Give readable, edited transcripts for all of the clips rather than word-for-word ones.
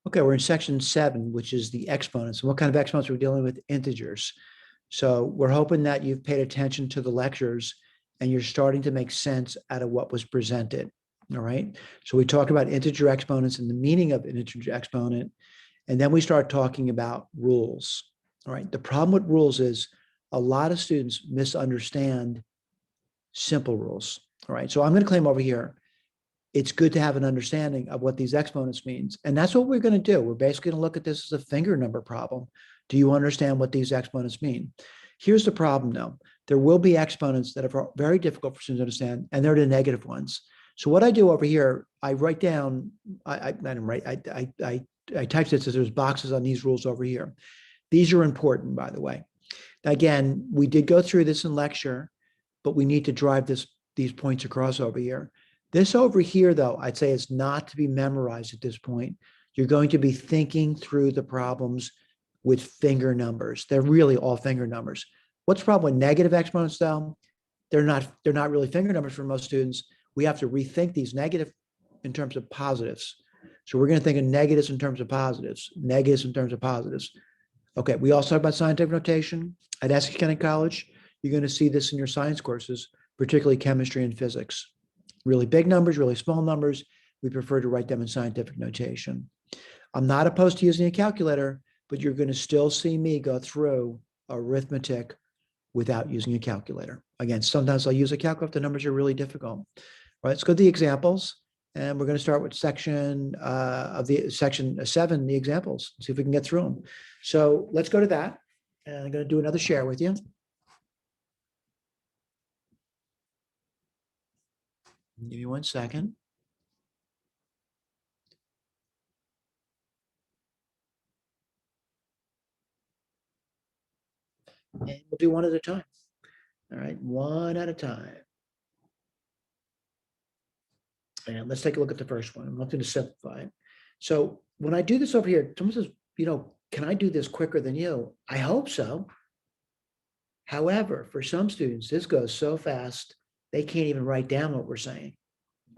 Okay, we're in section 7, which is the exponents. And what kind of exponents we're dealing with? Integers. So we're hoping that you've paid attention to the lectures and you're starting to make sense out of what was presented. All right. So we talk about integer exponents and the meaning of an integer exponent. And then we start talking about rules. All right. The problem with rules is a lot of students misunderstand simple rules. All right. So I'm going to claim over here it's good to have an understanding of what these exponents means. And that's what we're going to do. We're basically going to look at this as a finger number problem. Do you understand what these exponents mean? Here's the problem though. There will be exponents that are very difficult for students to understand, and they're the negative ones. So what I do over here, I write down, I didn't write, I typed it so there's boxes on these rules over here. These are important, by the way. Again, we did go through this in lecture, but we need to drive these points across over here. This over here, though, I'd say is not to be memorized at this point. You're going to be thinking through the problems with finger numbers. They're really all finger numbers. What's the problem with negative exponents, though? They're not really finger numbers for most students. We have to rethink these negative in terms of positives. So we're going to think of negatives in terms of positives, negatives in terms of positives. Okay, we also talk about scientific notation at Essex County College. You're going to see this in your science courses, particularly chemistry and physics. Really big numbers, really small numbers, we prefer to write them in scientific notation. I'm not opposed to using a calculator, but you're going to still see me go through arithmetic without using a calculator. Again, sometimes I'll use a calculator if the numbers are really difficult. All right, let's go to the examples. And we're going to start with section 7, the examples, see if we can get through them. So let's go to that. And I'm going to do another share with you. Give me 1 second. And we'll do one at a time. All right, one at a time. And let's take a look at the first one. I'm looking to simplify it. So when I do this over here, someone says, can I do this quicker than you? I hope so. However, for some students, this goes so fast, they can't even write down what we're saying.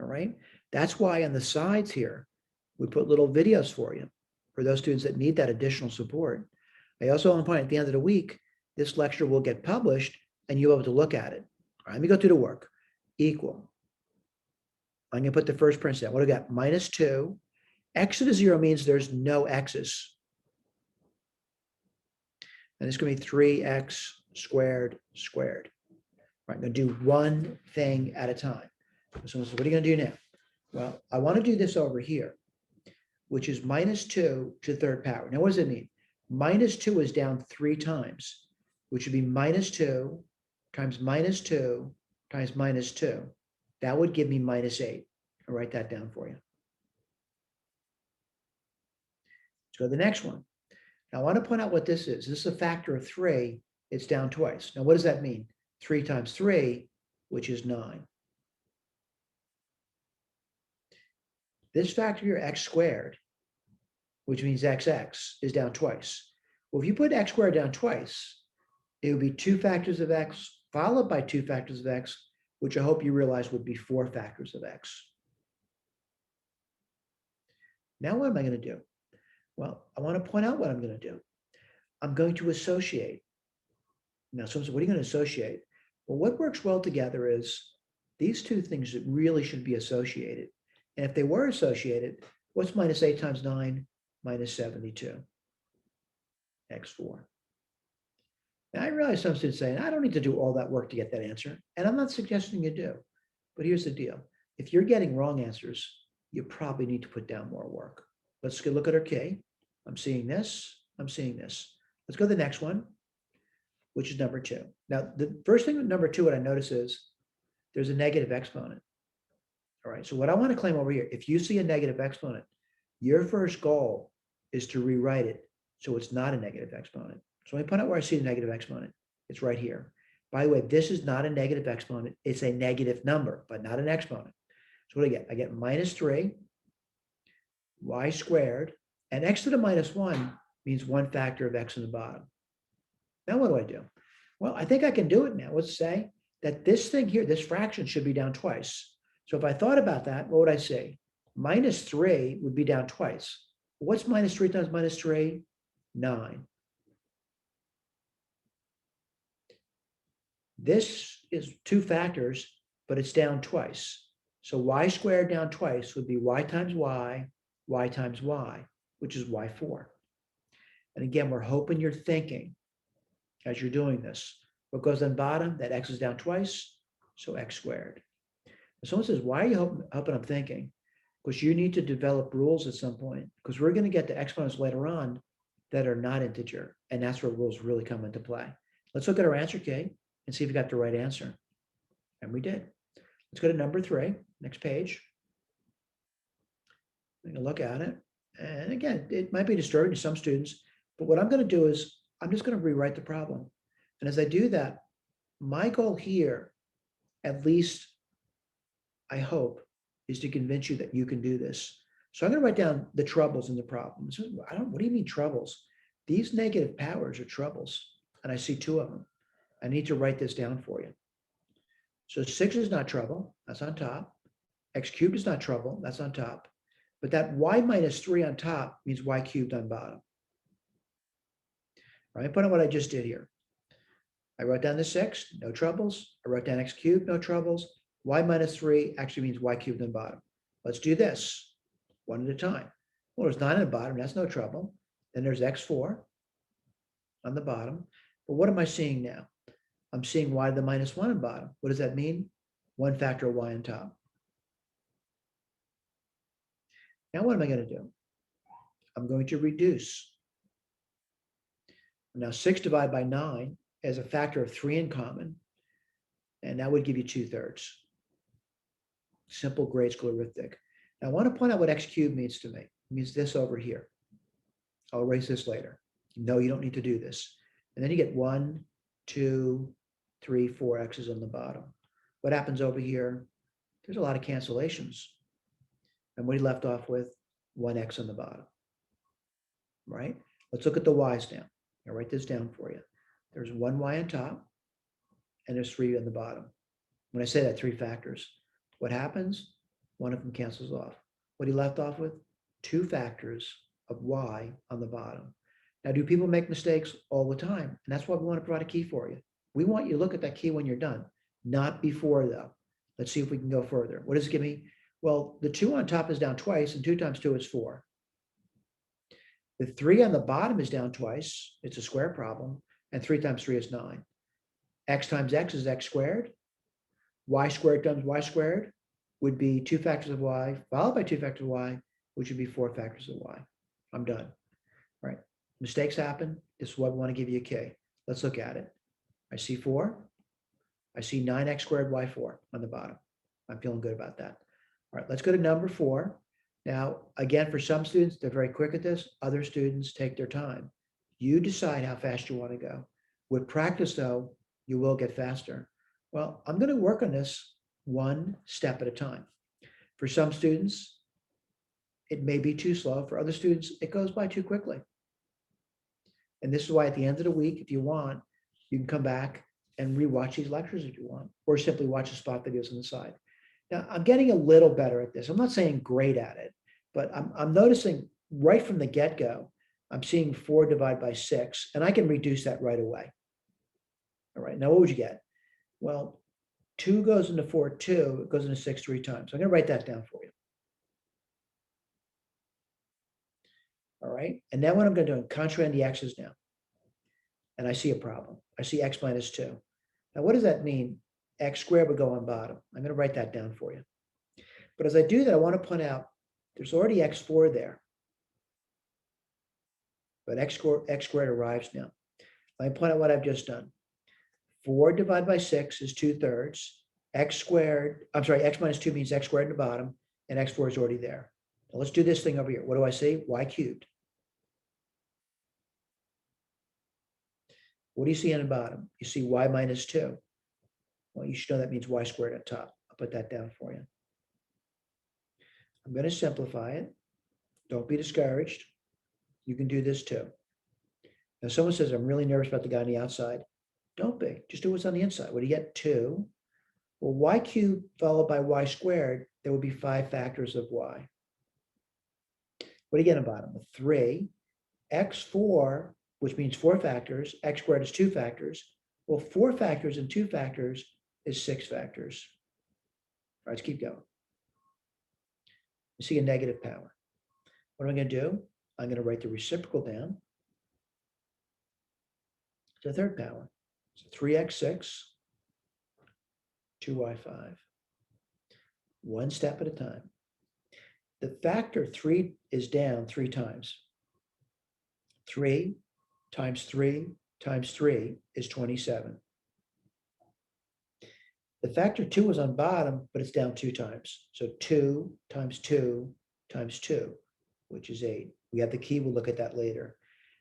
All right. That's why on the sides here, we put little videos for you, for those students that need that additional support. I also want to point out at the end of the week, this lecture will get published and you'll be able to look at it. All right, let me go through the work. Equal. I'm going to put the first parenthesis down. What do I got? -2. X to the 0 means there's no x's. And it's going to be 3x squared squared. All right, I'm going to do one thing at a time. So what are you going to do now? Well, I want to do this over here, which is -2 to the third power. Now, what does it mean? -2 is down 3 times, which would be -2 times -2 times -2. That would give me -8. I'll write that down for you. Let's go to the next one. Now, I want to point out what this is. This is a factor of 3. It's down twice. Now, what does that mean? 3 times 3, which is 9. This factor here, x squared, which means xx, is down twice. Well, if you put x squared down twice, it would be 2 factors of x followed by 2 factors of x, which I hope you realize would be 4 factors of x. Now, what am I going to do? Well, I want to point out what I'm going to do. I'm going to associate. Now, someone says, what are you going to associate? Well, what works well together is these two things that really should be associated. And if they were associated, what's -8 times 9? -72. x4. Now, I realize some students saying, I don't need to do all that work to get that answer. And I'm not suggesting you do. But here's the deal. If you're getting wrong answers, you probably need to put down more work. Let's go look at our key. I'm seeing this. I'm seeing this. Let's go to the next one, which is number 2. Now, the first thing with number 2, what I notice is there's a negative exponent. All right, so what I want to claim over here, if you see a negative exponent, your first goal is to rewrite it so it's not a negative exponent. So let me point out where I see the negative exponent. It's right here. By the way, this is not a negative exponent. It's a negative number, but not an exponent. So what do I get? I get -3 y squared, and x to the -1 means 1 factor of x in the bottom. Now what do I do? Well, I think I can do it now. Let's say that this thing here, this fraction should be down twice. So if I thought about that, what would I say? -3 would be down twice. What's minus 3 times minus 3? 9. This is 2 factors, but it's down twice. So y squared down twice would be y times y times y, which is y4. And again, we're hoping you're thinking as you're doing this. What goes on bottom? That x is down twice, so x squared. If someone says, why are you hoping I'm thinking? Because you need to develop rules at some point, because we're going to get to exponents later on that are not integer, and that's where rules really come into play. Let's look at our answer key and see if we got the right answer. And we did. Let's go to number 3, next page. Take a look at it. And again, it might be disturbing to some students, but what I'm going to do is I'm just going to rewrite the problem. And as I do that, my goal here, at least I hope, is to convince you that you can do this. So I'm going to write down the troubles in the problem. So what do you mean troubles? These negative powers are troubles, and I see 2 of them. I need to write this down for you. So 6 is not trouble, that's on top. X cubed is not trouble, that's on top. But that y minus 3 on top means y cubed on bottom. All right, put on what I just did here. I wrote down the 6, no troubles. I wrote down x cubed, no troubles. Y minus 3 actually means y cubed on bottom. Let's do this one at a time. Well, there's 9 on the bottom, that's no trouble. Then there's x4 on the bottom. But what am I seeing now? I'm seeing y to the minus 1 on bottom. What does that mean? 1 factor of y on top. Now what am I going to do? I'm going to reduce. Now 6 divided by 9 has a factor of 3 in common, and that would give you 2/3. Simple grade school arithmetic. Now I want to point out what x cubed means to me. It means this over here. I'll erase this later. No, you don't need to do this. And then you get 1, 2, 3, 4 x's on the bottom. What happens over here? There's a lot of cancellations. And what are you left off with? 1x on the bottom, right? Let's look at the y's now. I'll write this down for you. There's 1y on top, and there's 3 on the bottom. When I say that, 3 factors. What happens? One of them cancels off. What are you left off with? 2 factors of y on the bottom. Now, do people make mistakes? All the time. And that's why we want to provide a key for you. We want you to look at that key when you're done, not before though. Let's see if we can go further. What does it give me? Well, the 2 on top is down twice, and 2 times 2 is 4. The 3 on the bottom is down twice. It's a square problem. And 3 times 3 is 9. X times x is x squared. Y squared times y squared would be 2 factors of y, followed by 2 factors of y, which would be 4 factors of y. I'm done. All right. Mistakes happen. This is why we want to give you a key. Let's look at it. I see 4. I see 9x squared y4 on the bottom. I'm feeling good about that. All right, let's go to number 4. Now, again, for some students, they're very quick at this. Other students take their time. You decide how fast you want to go. With practice, though, you will get faster. Well, I'm going to work on this one step at a time. For some students, it may be too slow. For other students, it goes by too quickly. And this is why at the end of the week, if you want, you can come back and rewatch these lectures if you want, or simply watch the spot videos on the side. Now, I'm getting a little better at this. I'm not saying great at it, but I'm noticing right from the get-go, I'm seeing 4 divided by 6, and I can reduce that right away. All right, now what would you get? Well, 2 goes into 4, 2, it goes into 6 3 times. I'm going to write that down for you. All right, and then what I'm going to do, I'm concentrating the x's now. And I see a problem. I see x minus 2. Now, what does that mean? X squared would go on bottom. I'm going to write that down for you. But as I do that, I want to point out there's already x4 there. But x squared arrives now. Let me point out what I've just done. 4 divided by 6 is 2/3. X squared, I'm sorry, x minus 2 means x squared at the bottom, and x4 is already there. Now let's do this thing over here. What do I see? Y cubed. What do you see on the bottom? You see y minus 2. Well, you should know that means y squared at top. I'll put that down for you. I'm going to simplify it. Don't be discouraged. You can do this too. Now, someone says, I'm really nervous about the guy on the outside. Don't be. Just do what's on the inside. What do you get? 2. Well, y cubed followed by y squared, there would be 5 factors of y. What do you get on the bottom? 3, x4, which means 4 factors, x squared is 2 factors. Well, 4 factors and 2 factors is 6 factors. All right, let's keep going. You see a negative power. What am I going to do? I'm going to write the reciprocal down to the third power. So 3x6, 2y5. One step at a time. The factor 3 is down 3 times. 3 times 3 times 3 is 27. The factor 2 is on bottom, but it's down 2 times. So 2 times 2 times 2, which is 8. We have the key. We'll look at that later.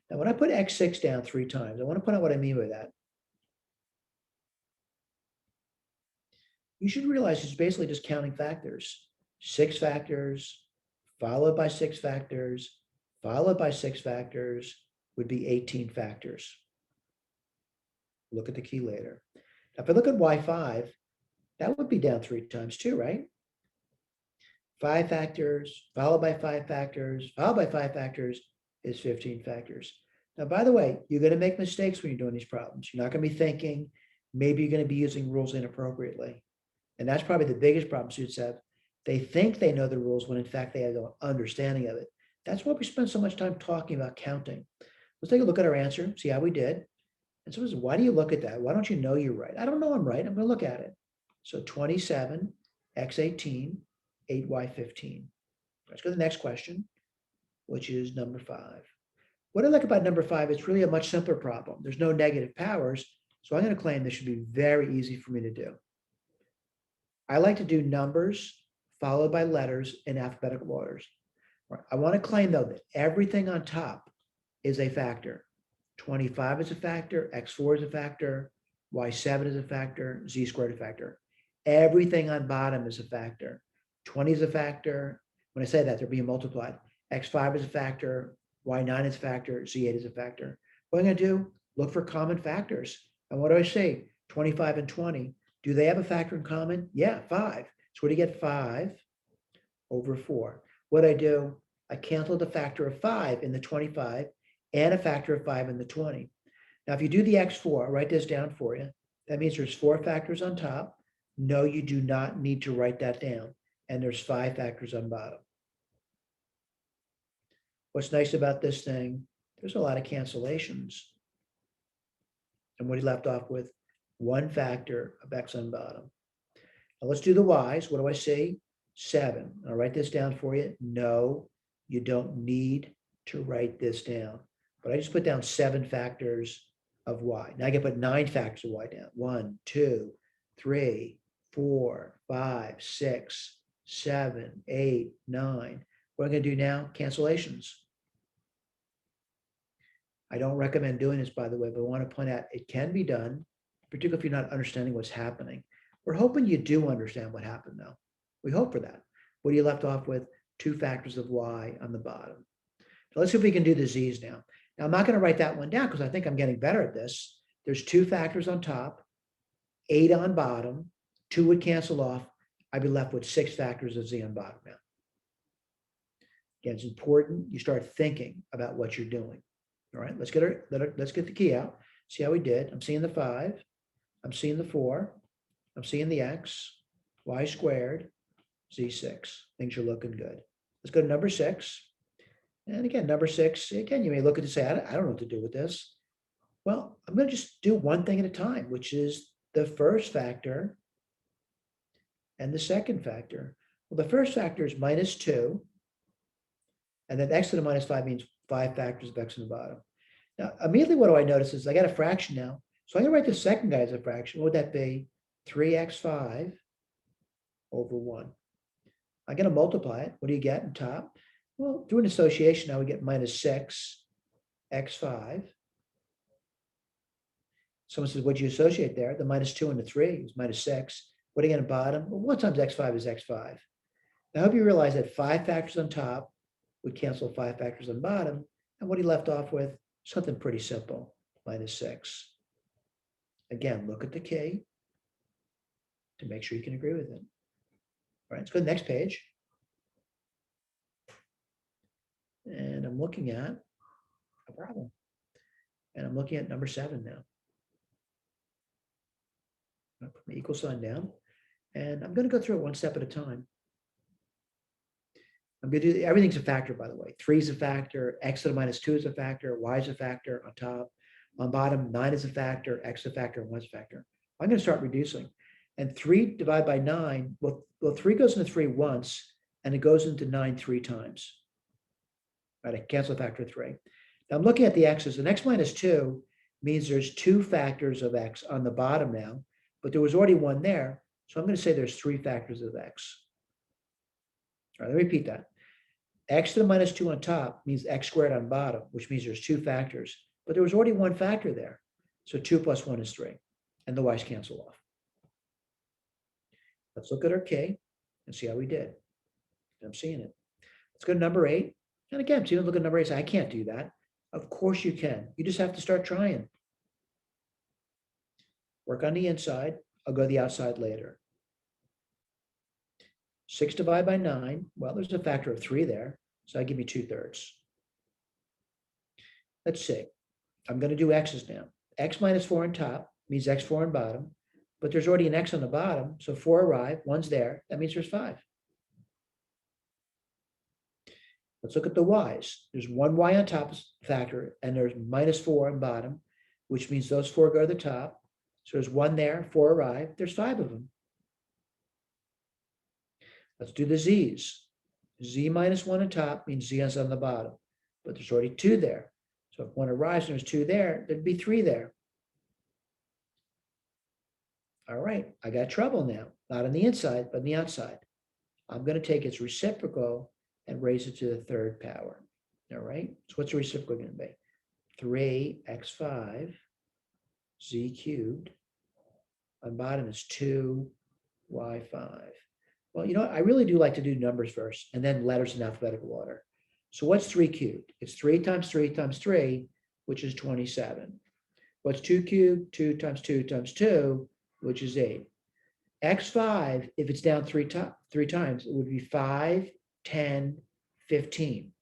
Now, when I put x6 down 3 times, I want to point out what I mean by that. You should realize it's basically just counting factors. 6 factors, followed by 6 factors, followed by 6 factors would be 18 factors. Look at the key later. Now, if I look at y5, that would be down 3 times too, right? 5 factors, followed by 5 factors, followed by 5 factors is 15 factors. Now, by the way, you're going to make mistakes when you're doing these problems. You're not going to be thinking, maybe you're going to be using rules inappropriately. And that's probably the biggest problem students have. They think they know the rules when in fact they have no understanding of it. That's why we spend so much time talking about counting. Let's take a look at our answer, see how we did. And so why do you look at that? Why don't you know you're right? I don't know I'm right. I'm going to look at it. So 27, x18, 8y15. Let's go to the next question, which is number 5. What I like about number 5, it's really a much simpler problem. There's no negative powers. So I'm going to claim this should be very easy for me to do. I like to do numbers followed by letters in alphabetical orders. I want to claim, though, that everything on top is a factor. 25 is a factor, x4 is a factor, y7 is a factor, z squared is a factor. Everything on bottom is a factor. 20 is a factor. When I say that, they're being multiplied. x5 is a factor, y9 is a factor, z8 is a factor. What I'm going to do, look for common factors. And what do I say? 25 and 20. Do they have a factor in common? Yeah, 5. So what do you get? 5 over 4. What I do, I cancel the factor of 5 in the 25 and a factor of 5 in the 20. Now, if you do the x4, I'll write this down for you. That means there's 4 factors on top. No, you do not need to write that down. And there's 5 factors on bottom. What's nice about this thing, there's a lot of cancellations. And what he left off with, 1 factor of x on bottom. Now let's do the y's. What do I see? 7. I'll write this down for you. No, you don't need to write this down. But I just put down 7 factors of y. Now I can put 9 factors of y down. 1, 2, 3, 4, 5, 6, 7, 8, 9. What I'm going to do now? Cancellations. I don't recommend doing this, by the way, but I want to point out it can be done, particularly if you're not understanding what's happening. We're hoping you do understand what happened, though. We hope for that. What are you left off with? 2 factors of y on the bottom. So let's see if we can do the z's now. Now, I'm not going to write that one down because I think I'm getting better at this. There's 2 factors on top, 8 on bottom, 2 would cancel off. I'd be left with 6 factors of z on bottom now. Again, it's important you start thinking about what you're doing. All right, let's get the key out. See how we did. I'm seeing the 5. I'm seeing the 4. I'm seeing the x, y squared, z6. Things are looking good. Let's go to number 6. And again, number 6, again, you may look at it and say, I don't know what to do with this. Well, I'm going to just do one thing at a time, which is the first factor and the second factor. Well, the first factor is minus 2. And then x to the minus 5 means 5 factors of x in the bottom. Now, immediately what do I notice is I got a fraction now. So I'm going to write the second guy as a fraction. What would that be? 3x5 over 1. I'm going to multiply it. What do you get on top? Well, through an association, now we get minus 6x5. Someone says, what do you associate there? The minus 2 and the 3 is minus 6. What do you get on bottom? Well, 1 times x5 is x5. Now, I hope you realize that 5 factors on top would cancel 5 factors on bottom. And what he left off with, something pretty simple, minus 6. Again, look at the key to make sure you can agree with it. All right, let's go to the next page. looking at a problem. And I'm looking at number 7 now. I'll put my equal sign down, and I'm going to go through it one step at a time. I'm going to do, everything's a factor, by the way. 3 is a factor, x to the minus 2 is a factor, y is a factor on top. On bottom, 9 is a factor, x is a factor, and y is a factor. I'm going to start reducing. And 3 divided by 9, well, 3 goes into 3 once, and it goes into 9 3 times. Right, I cancel a factor of 3. Now I'm looking at the x's, and x minus 2 means there's 2 factors of x on the bottom now, but there was already 1 there, so I'm going to say there's 3 factors of x. All right, let me repeat that. X to the minus 2 on top means x squared on bottom, which means there's 2 factors, but there was already 1 factor there. So 2 plus 1 is 3, and the y's cancel off. Let's look at our k and see how we did. I'm seeing it. Let's go to number 8. And again, so you don't look at number 8 and say, I can't do that. Of course you can. You just have to start trying. Work on the inside. I'll go to the outside later. 6 divided by 9. Well, there's a factor of 3 there, so I give you 2/3. Let's see. I'm going to do x's now. X minus 4 on top means x4 on bottom, but there's already an x on the bottom, so 4 arrive, 1's there. That means there's 5. Let's look at the y's. There's 1 y on top factor, and there's minus 4 on bottom, which means those 4 go to the top. So there's 1 there, 4 arrive. There's 5 of them. Let's do the z's. Z minus 1 on top means z is on the bottom, but there's already 2 there. So if 1 arrives and there's 2 there, there'd be 3 there. All right, I got trouble now. Not on the inside, but on the outside. I'm going to take its reciprocal and raise it to the 3rd power. All right, so what's the reciprocal going to be? 3x5 z cubed. On bottom is 2y5. Well, you know what? I really do like to do numbers first and then letters in alphabetical order. So what's 3 cubed? It's 3 times 3 times 3, which is 27. What's 2 cubed? 2 times 2 times 2, which is 8. x5, if it's down 3 times, it would be 5, 10, 15.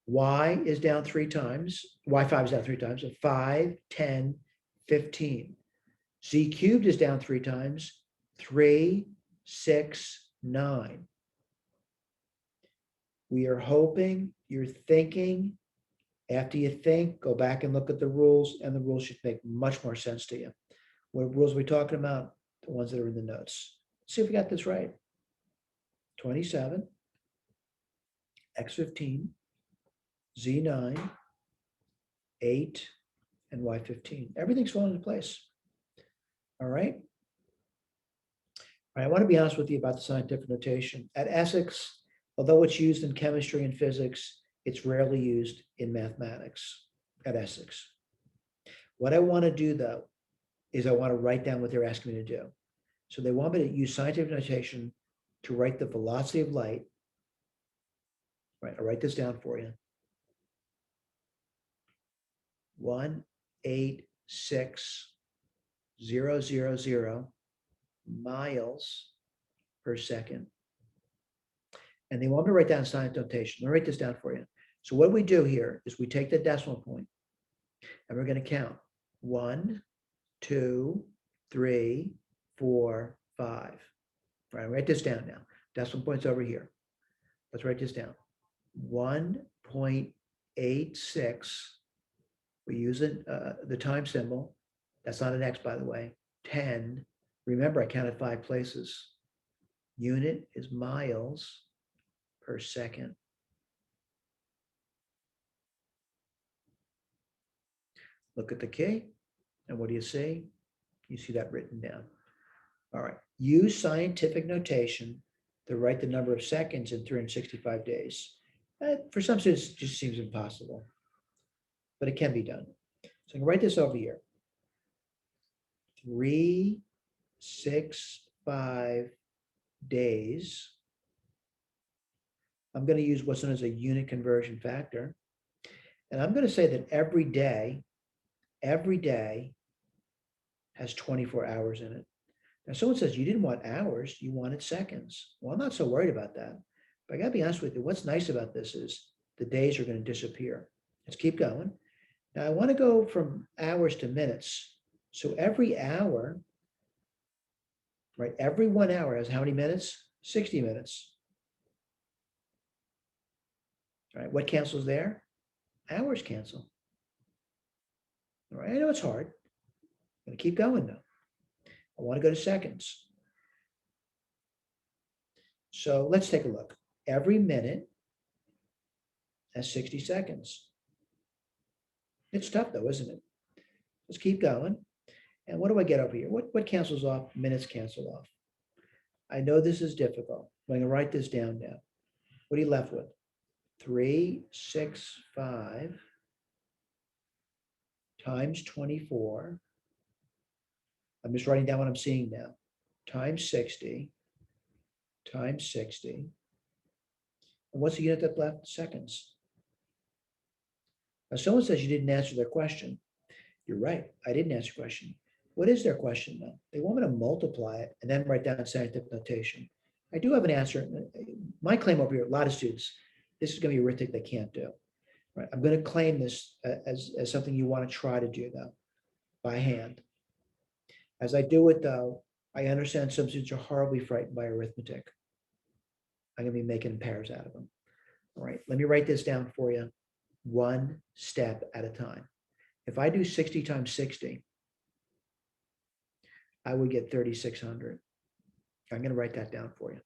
Y is down 3 times. Y5 is down 3 times. So 5, 10, 15. Z cubed is down 3 times. 3, 6, 9. We are hoping you're thinking. After you think, go back and look at the rules, and the rules should make much more sense to you. What rules are we talking about? The ones that are in the notes. Let's see if we got this right. 27, x15, z9, 8, and y15. Everything's falling into place. All right. I want to be honest with you about the scientific notation. At Essex, although it's used in chemistry and physics, it's rarely used in mathematics at Essex. What I want to do, though, is I want to write down what they're asking me to do. So they want me to use scientific notation to write the velocity of light. Right, I'll write this down for you. 186,000 miles per second. And they want me to write down scientific notation. Let me write this down for you. So what we do here is we take the decimal point and we're going to count 1, 2, 3, 4, 5. All right, write this down now. Decimal point's over here. Let's write this down. 1.86. We use the time symbol. That's not an X, by the way. 10. Remember, I counted 5 places. Unit is miles per second. Look at the key, and what do you see? You see that written down. All right. Use scientific notation to write the number of seconds in 365 days. For some students, it just seems impossible, but it can be done. So I can write this over here. 365 days. I'm going to use what's known as a unit conversion factor. And I'm going to say that every day has 24 hours in it. Now, someone says, you didn't want hours, you wanted seconds. Well, I'm not so worried about that But I gotta be honest with you, what's nice about this is the days are gonna disappear. Let's keep going. Now I wanna go from hours to minutes. So every hour, right, every 1 hour has how many minutes? 60 minutes. All right, what cancels there? Hours cancel. All right, I know it's hard. I'm gonna keep going though. I wanna go to seconds. So let's take a look. Every minute has 60 seconds. It's tough though, isn't it? Let's keep going. And what do I get over here? What cancels off? Minutes cancel off. I know this is difficult. I'm going to write this down now. What are you left with? 365 times 24. I'm just writing down what I'm seeing now. Times 60 times 60. And what's the unit that's left? Seconds. Now, someone says you didn't answer their question. You're right. I didn't answer your question. What is their question though? They want me to multiply it and then write down scientific notation. I do have an answer. My claim over here, a lot of students, this is going to be arithmetic they can't do. Right? I'm going to claim this as something you want to try to do though, by hand. As I do it though, I understand some students are horribly frightened by arithmetic. I'm going to be making pairs out of them. All right, let me write this down for you one step at a time. If I do 60 times 60, I would get 3,600. I'm going to write that down for you.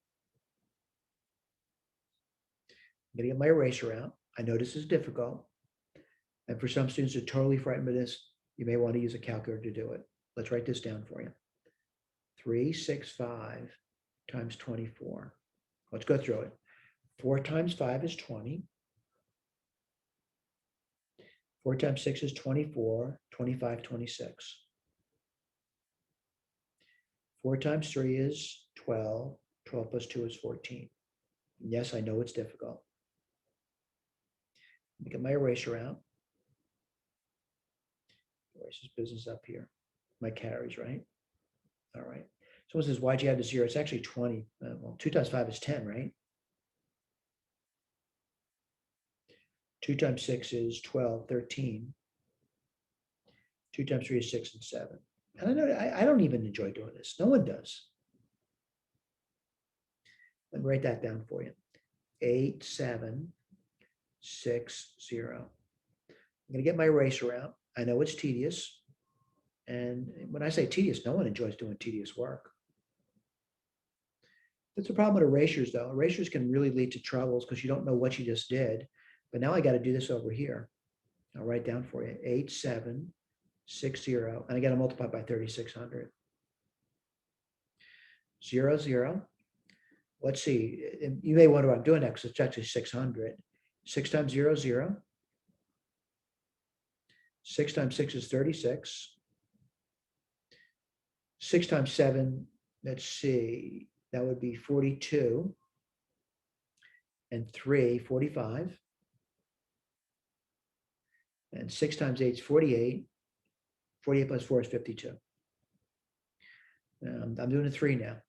I'm going to get my eraser out. I know this is difficult. And for some students who are totally frightened by this, you may want to use a calculator to do it. Let's write this down for you. 365 times 24. Let's go through it. 4 times 5 is 20. 4 times 6 is 24, 25, 26. 4 times 3 is 12. 12 plus 2 is 14. Yes, I know it's difficult. Let me get my eraser out. Erase this business up here. My carries, right? All right. Someone says, why'd you add the 0? It's actually 20. Well, 2 times 5 is 10, right? 2 times 6 is 12, 13. 2 times 3 is 6 and 7. And I know I don't even enjoy doing this. No one does. Let me write that down for you. 8, 7, 6, 0. I'm going to get my eraser out. I know it's tedious. And when I say tedious, no one enjoys doing tedious work. That's the problem with erasures, though. Erasures can really lead to troubles because you don't know what you just did. But now I got to do this over here. I'll write down for you. 8, 7, 6, 0. And I got to multiply by 3,600. 0, 0. Let's see. You may wonder why I'm doing that because it's actually 600. 6 times 0 is 0. 6 times 6 is 36. 6 times 7, let's see, that would be 42. And 3, 45. And 6 times 8 is 48. 48 plus 4 is 52. I'm doing a 3 now.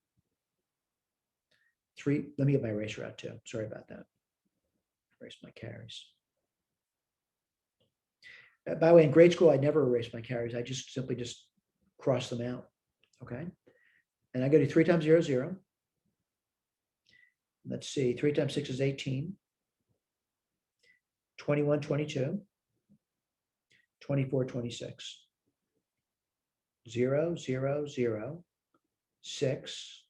3, let me get my eraser out too. Sorry about that. Erase my carries. By the way, in grade school, I never erased my carries. I just simply cross them out. Okay. And I go to 3 times 0 is 0. Let's see. 3 times 6 is 18. 21, 22. 24, 26. 0, 0, 0. 6.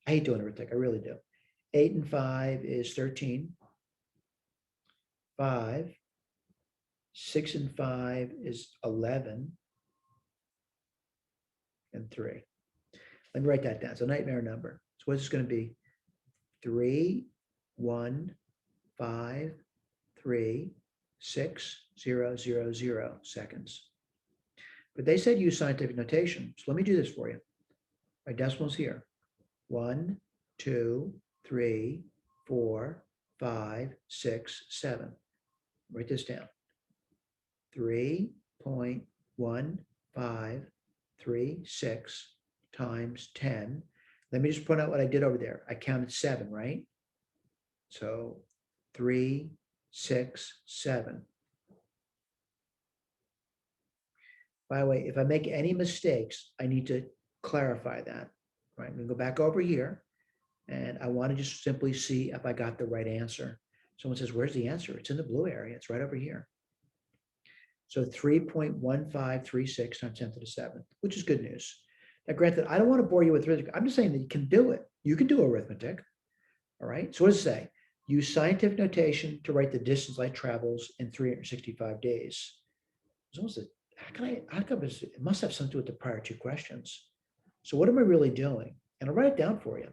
I hate doing arithmetic. I really do. 8 and 5 is 13. 5. 6 and 5 is 11. And 3. Let me write that down. It's a nightmare number. So what's this going to be? 3, 1, 5, 3, 6, 0, 0, 0 seconds. But they said use scientific notation. So let me do this for you. My decimals here. 1, 2, 3, 4, 5, 6, 7. Write this down. 3.1536 times 10. Let me just point out what I did over there. I counted 7, right? So 3, 6, 7. By the way, if I make any mistakes, I need to clarify that. Right? I'm going to go back over here, and I want to just simply see if I got the right answer. Someone says, where's the answer? It's in the blue area. It's right over here. So 3.1536 times 10 to the 7th, which is good news. Now, granted, I don't want to bore you with arithmetic. I'm just saying that you can do it. You can do arithmetic. All right. So what does it say? Use scientific notation to write the distance light travels in 365 days. It's almost a, how come it must have something to do with the prior two questions. So what am I really doing? And I'll write it down for you.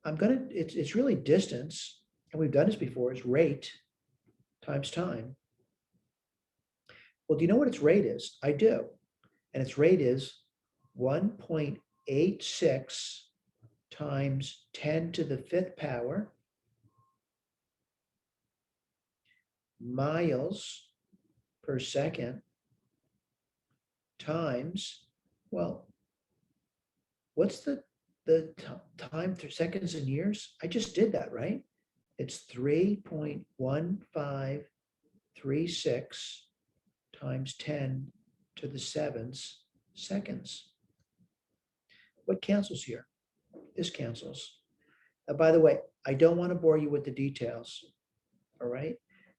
It's really distance, and we've done this before, is rate times time. Well, do you know what its rate is? I do. And its rate is 1.86 times 10 to the 5th power miles per second times, well, what's the time through seconds and years? I just did that, right? It's 3.1536 times 10 to the 7th seconds. What cancels here? This cancels. By the way, I don't want to bore you with the details, all right?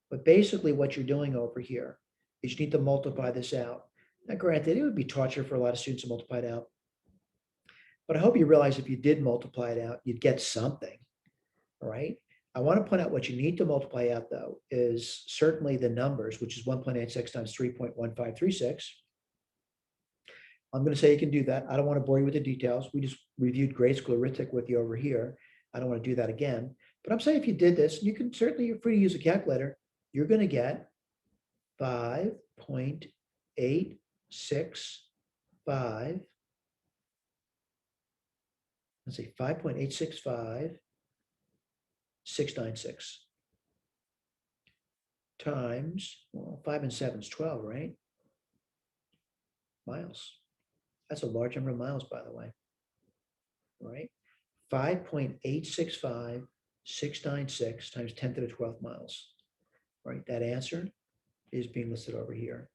But basically what you're doing over here is you need to multiply this out. Now, granted, it would be torture for a lot of students to multiply it out. But I hope you realize if you did multiply it out, you'd get something, all right? I want to point out what you need to multiply out, though, is certainly the numbers, which is 1.86 times 3.1536. I'm going to say you can do that. I don't want to bore you with the details. We just reviewed grade school arithmetic with you over here. I don't want to do that again. But I'm saying if you did this, you can certainly, you're free to use a calculator. You're going to get 5.865. Let's see, 5.865696 times, well, 5 and 7 is 12, right? Miles. That's a large number of miles, by the way, right? 5.865696 times 10 to the 12th miles, right? That answer is being listed over here.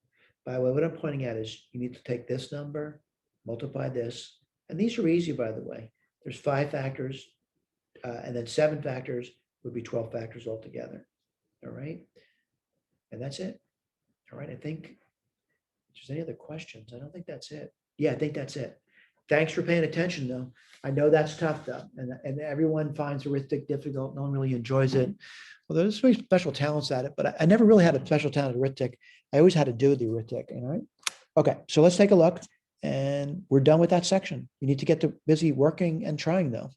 By the way, what I'm pointing at is you need to take this number, multiply this, and these are easy, by the way. There's 5 factors, and then 7 factors would be 12 factors altogether, all right? And that's it, all right? I think if there's any other questions, I don't think that's it. Yeah, I think that's it. Thanks for paying attention, though. I know that's tough, though, and everyone finds arithmetic difficult. No one really enjoys it. Well, there's very special talents at it, but I never really had a special talent at arithmetic. I always had to do the arithmetic, all right? Okay, so let's take a look, and we're done with that section. You need to get busy working and trying, though.